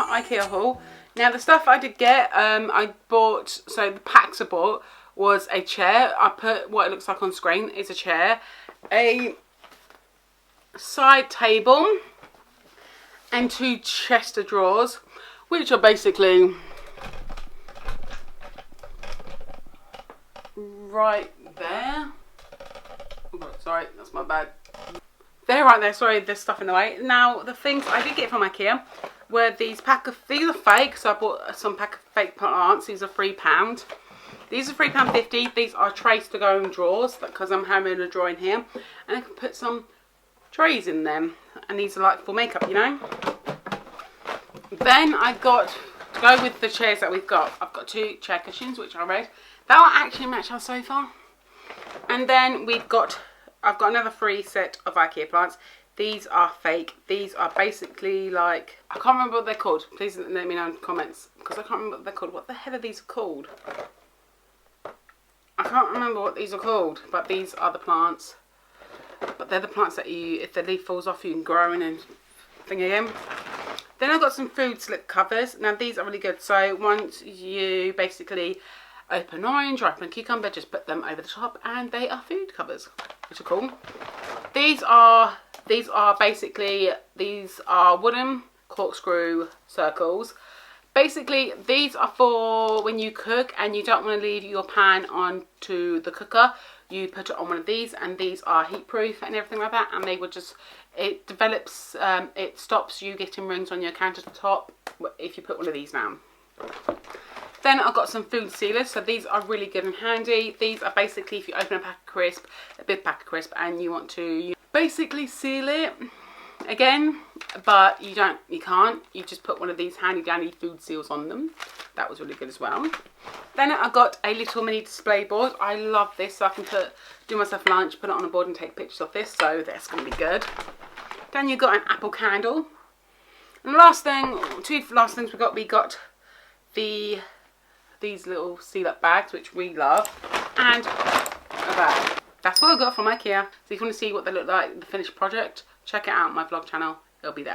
Ikea haul. Now the stuff I did get, I bought, so the packs I bought was a chair. I put what it looks like on screen is a chair, a side table, and 2 chest of drawers, which are basically right there. Oh, sorry, that's my bag. They're right there. Sorry, there's stuff in the way. Now the things I did get from Ikea were these these are fake, so I bought some pack of fake plants. These are £3. These are £3.50. These are trays to go in drawers because I'm having a drawer in here, and I can put some trays in them. And these are like for makeup, you know. Then I got, to go with the chairs that we've got, I've got 2 chair cushions which are red. That will actually match our sofa. And then I've got another 3 set of Ikea plants. These are fake. These are basically like, I can't remember what they're called. Please let me know in the comments because I can't remember what they're called. What the hell are these called? I can't remember what these are called, but these are the plants. But they're the plants that you, if the leaf falls off, you can grow in and thing again. Then I've got some food slip covers. Now these are really good. So once you basically open orange or open cucumber, just put them over the top and they are food covers, which are cool. These are basically, these are wooden corkscrew circles. Basically these are for when you cook and you don't want to leave your pan onto the cooker. You put it on one of these, and these are heat proof and everything like that, and they would just, it develops, it stops you getting rings on your countertop if you put one of these down. Then I've got some food sealers, so these are really good and handy. These are basically if you open a pack of crisp, a big pack of crisp, and you want to basically seal it again, but you can't, you just put one of these handy dandy food seals on them. That was really good as well. Then I got a little mini display board. I love this, so I can do myself lunch, put it on a board and take pictures of this, so that's going to be good. Then you got an apple candle. And the last thing, 2 last things we got these little seal up bags, which we love, and a bag. That's what I got from Ikea. So if you want to see what they look like, the finished project, check it out on my vlog channel. It'll be there.